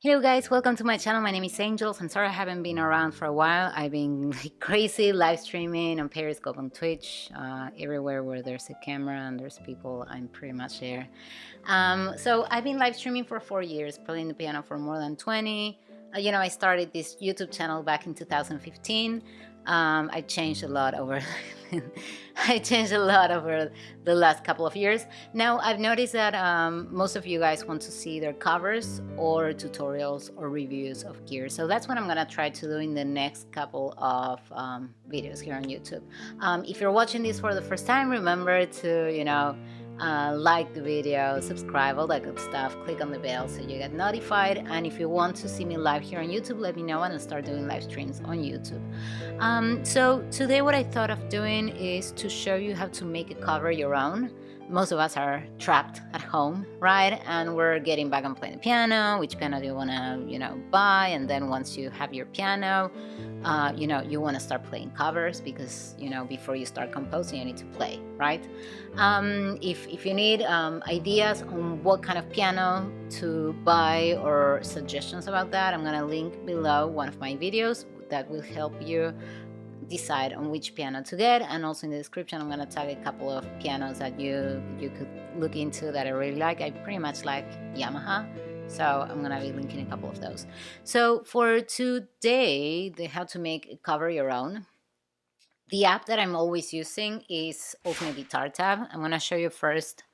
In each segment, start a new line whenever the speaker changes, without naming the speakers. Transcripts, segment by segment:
Hello guys, welcome to my channel. My name is Angels. I'm sorry I haven't been around for a while. I've been like crazy live streaming on Periscope, on Twitch, everywhere where there's a camera and there's people, I'm pretty much there. So I've been live streaming for 4 years, playing the piano for more than 20. I started this YouTube channel back in 2015. I changed a lot over I changed a lot over the last couple of years. Now I've noticed that most of you guys want to see their covers or tutorials or reviews of gear. So that's what I'm gonna try to do in the next couple of videos here on YouTube. If you're watching this for the first time, remember to, like the video, subscribe, all that good stuff. Click on the bell so you get notified. And if you want to see me live here on YouTube, let me know and I'll start doing live streams on YouTube. So today what I thought of doing is to show you how to make a cover your own. Most of us are trapped at home, right? And we're getting back on playing the piano. Which piano do you want to, buy? And then once you have your piano, you want to start playing covers because, before you start composing, you need to play, right? If you need ideas on what kind of piano to buy or suggestions about that, I'm going to link below one of my videos that will help you decide on which piano to get. And also in the description I'm going to tag a couple of pianos that you could look into that I really like. I pretty much like Yamaha, so I'm going to be linking a couple of those. So for today, the how to make a cover your own, the app that I'm always using is Ultimate Guitar Tab. I'm going to show you first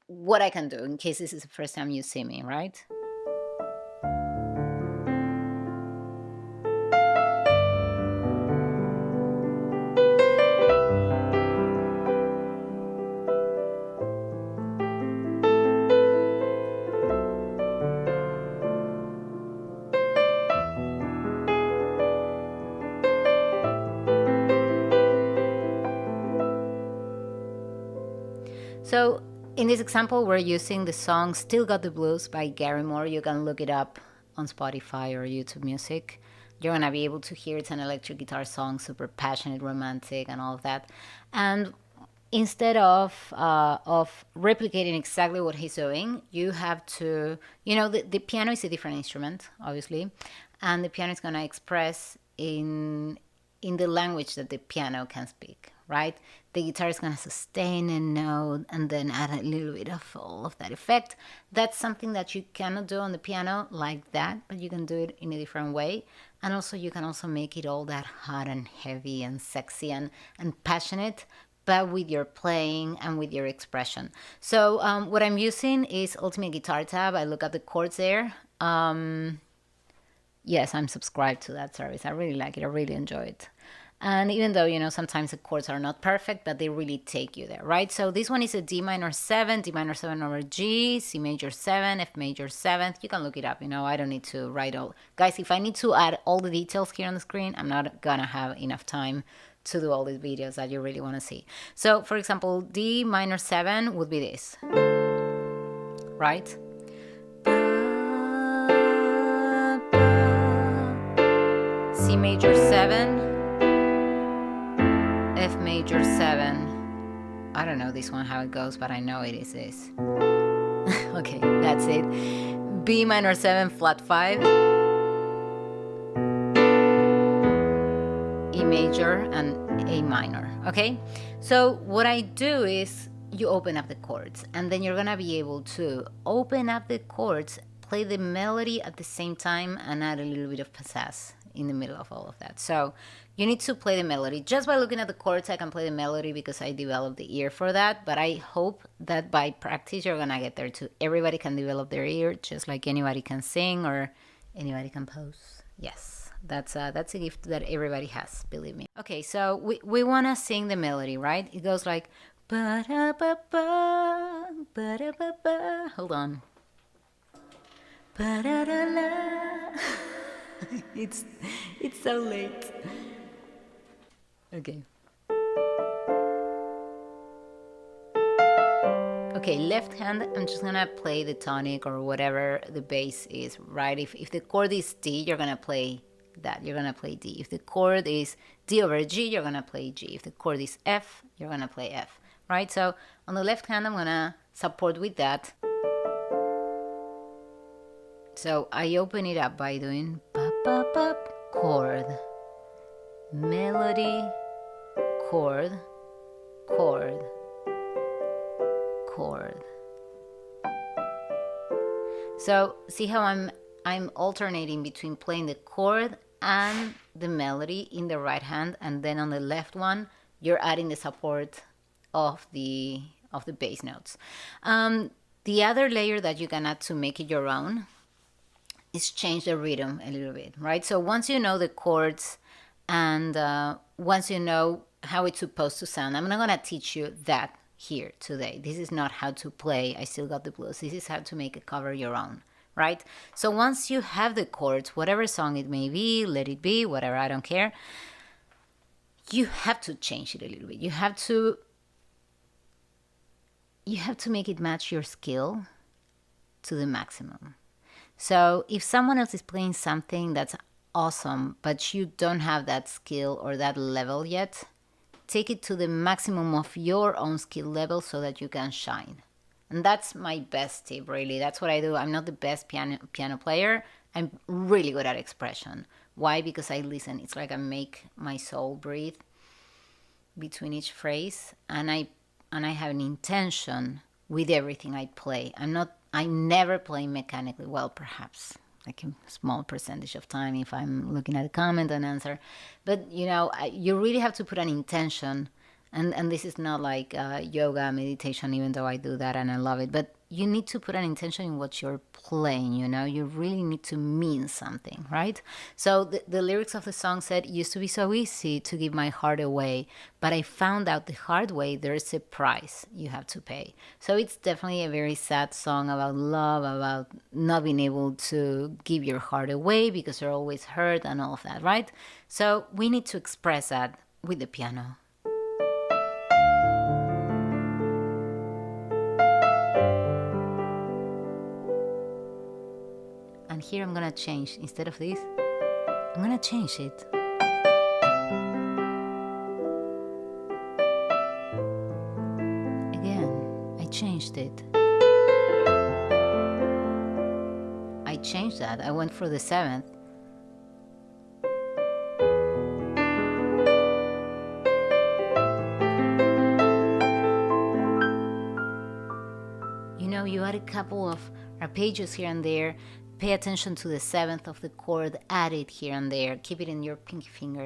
what I can do in case this is the first time you see me, right? So in this example, we're using the song Still Got the Blues by Gary Moore. You can look it up on Spotify or YouTube Music. You're going to be able to hear it's an electric guitar song, super passionate, romantic, and all of that. And instead of replicating exactly what he's doing, you have to, the piano is a different instrument, obviously, and the piano is going to express in the language that the piano can speak, right? The guitar is going to sustain a note and then add a little bit of all of that effect. That's something that you cannot do on the piano like that, but you can do it in a different way. And also you can also make it all that hot and heavy and sexy and passionate, but with your playing and with your expression. So what I'm using is Ultimate Guitar Tab. I look at the chords there. Yes, I'm subscribed to that service. I really like it. I really enjoy it. And even though, sometimes the chords are not perfect, but they really take you there, right? So this one is a D minor 7, D minor 7 over G, C major 7, F major 7th. You can look it up, I don't need to write all. Guys, if I need to add all the details here on the screen, I'm not gonna have enough time to do all these videos that you really want to see. So, for example, D minor 7 would be this, right? C major 7, F major 7. I don't know this one how it goes, but I know it is this. Okay, that's it. B minor 7 flat 5, E major, and A minor. Okay, so what I do is you open up the chords, and then you're gonna be able to open up the chords, play the melody at the same time, and add a little bit of pizzazz in the middle of all of that. So you need to play the melody. Just by looking at the chords, I can play the melody because I developed the ear for that. But I hope that by practice, you're gonna get there too. Everybody can develop their ear, just like anybody can sing or anybody can pose. Yes, that's a gift that everybody has, believe me. Okay, so we wanna sing the melody, right? It goes like ba-da-ba-ba, ba-da-ba-ba. Hold on. Ba-da-da-la. It's so late. Okay. Okay, left hand, I'm just gonna play the tonic or whatever the bass is, right? If the chord is D, you're gonna play that. You're gonna play D. If the chord is D over G, you're gonna play G. If the chord is F, you're gonna play F, right? So on the left hand, I'm gonna support with that. So I open it up by doing pop, pop, pop, chord, melody, chord, chord, chord. So see how I'm alternating between playing the chord and the melody in the right hand, and then on the left one you're adding the support of the bass notes. The other layer that you can add to make it your own is change the rhythm a little bit, right? So once you know the chords and once you know how it's supposed to sound, I'm not gonna teach you that here today. This is not how to play I Still Got the Blues. This is how to make a cover your own, right? So once you have the chords, whatever song it may be, Let It Be, whatever, I don't care, you have to change it a little bit. You have to make it match your skill to the maximum. So if someone else is playing something that's awesome, but you don't have that skill or that level yet, take it to the maximum of your own skill level so that you can shine. And that's my best tip, really. That's what I do. I'm not the best piano player. I'm really good at expression. Why? Because I listen. It's like I make my soul breathe between each phrase, and I have an intention with everything I play. I never play mechanically. Well, perhaps like a small percentage of time if I'm looking at a comment and answer. But, you really have to put an intention. And this is not like yoga, meditation, even though I do that and I love it. But you need to put an intention in what you're playing, You really need to mean something, right? So the lyrics of the song said, "Used to be so easy to give my heart away, but I found out the hard way there's a price you have to pay." So it's definitely a very sad song about love, about not being able to give your heart away because you're always hurt and all of that, right? So we need to express that with the piano. Here I'm gonna change, instead of this, I'm gonna change it. Again, I changed it. I changed that. I went for the 7th. You add a couple of arpeggios here and there. Pay attention to the 7th of the chord, add it here and there, keep it in your pinky finger,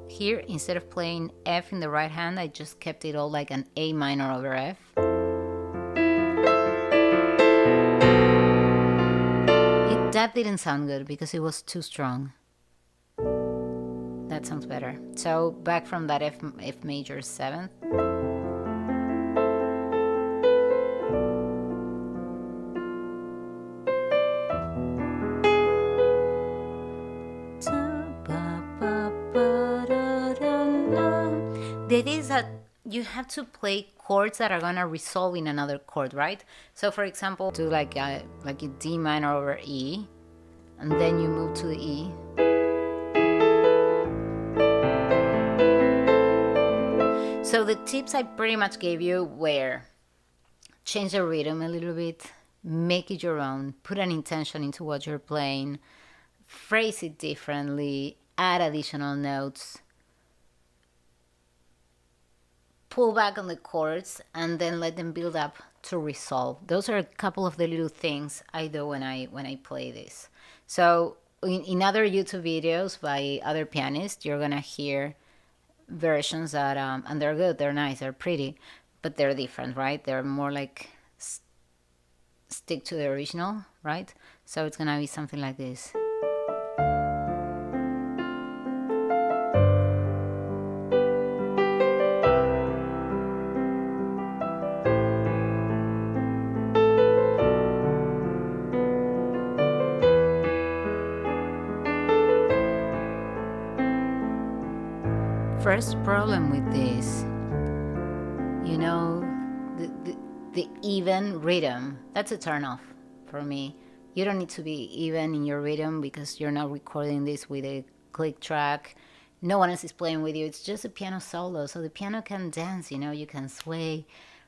Here, instead of playing F in the right hand, I just kept it all like an A minor over F. That didn't sound good because it was too strong. That sounds better. So back from that F major 7th. The idea is that you have to play chords that are gonna resolve in another chord, right? So for example, do like a D minor over E, and then you move to the E. So the tips I pretty much gave you were change the rhythm a little bit, make it your own, put an intention into what you're playing, phrase it differently, add additional notes, pull back on the chords, and then let them build up to resolve. Those are a couple of the little things I do when I play this. So in other YouTube videos by other pianists, you're gonna hear versions that and they're good, they're nice, they're pretty, but they're different, right? They're more like stick to the original, right? So it's gonna be something like this. First problem with this, the even rhythm, that's a turn off for me. You don't need to be even in your rhythm because you're not recording this with a click track. No one else is playing with you. It's just a piano solo. So the piano can dance, you can sway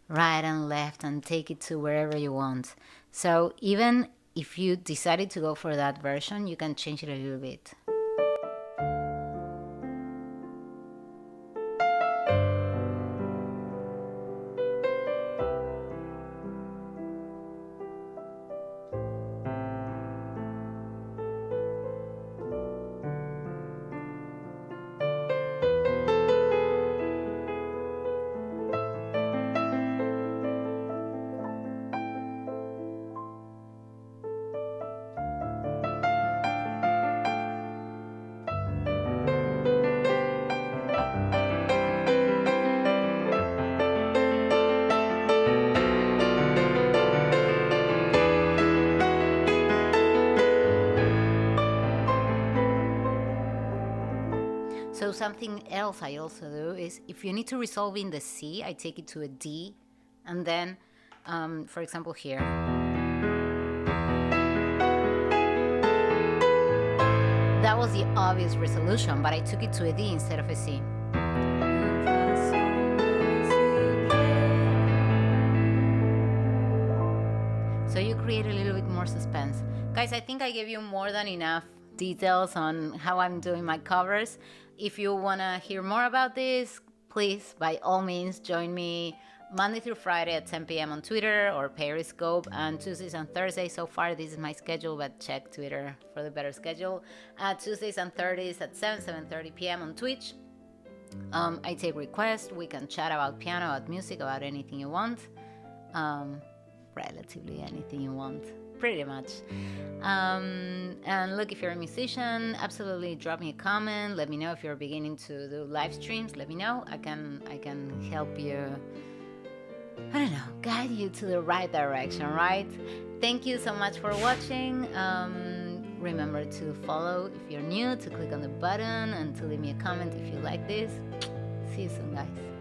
right and left and take it to wherever you want. So even if you decided to go for that version, you can change it a little bit. So something else I also do is if you need to resolve in the C, I take it to a D, and then, for example, here. That was the obvious resolution, but I took it to a D instead of a C. So you create a little bit more suspense. Guys, I think I gave you more than enough details on how I'm doing my covers. If you want to hear more about this, please, by all means, join me Monday through Friday at 10 p.m. on Twitter or Periscope, and Tuesdays and Thursdays. So far, this is my schedule, but check Twitter for the better schedule. Tuesdays and Thursdays at 7:30 p.m. on Twitch. I take requests. We can chat about piano, about music, about anything you want. Relatively anything you want, pretty much. And look, if you're a musician, absolutely drop me a comment. Let me know if you're beginning to do live streams. Let me know. I can help you, I don't know, guide you to the right direction, right? Thank you so much for watching. Remember to follow if you're new, to click on the button, and to leave me a comment if you like this. See you soon, guys.